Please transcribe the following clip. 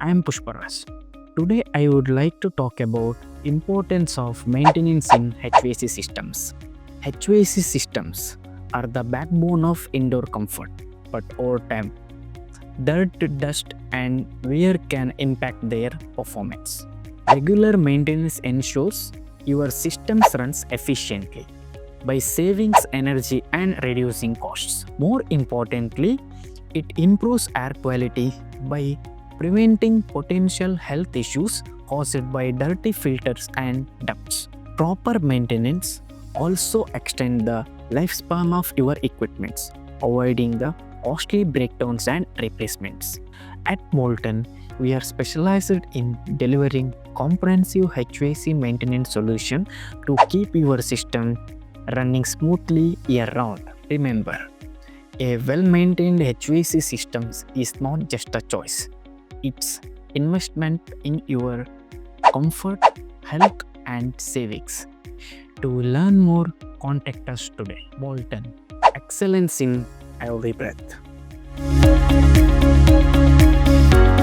I am Pushparaj. Today I would like to talk about importance of maintenance in HVAC systems. HVAC systems are the backbone of indoor comfort, but over time, dirt, dust, and wear can impact their performance. Regular maintenance ensures your systems runs efficiently by saving energy and reducing costs. More importantly, it improves air quality by preventing potential health issues caused by dirty filters and ducts. Proper maintenance also extend the lifespan of your equipments, avoiding the costly breakdowns and replacements. At MOLTEN, we are specialized in delivering comprehensive HVAC maintenance solution to keep your system running smoothly year-round. Remember, a well-maintained HVAC system is not just a choice. It's investment in your comfort, health, and savings. To learn more, contact us today. MOLTEN, excellence in every breath.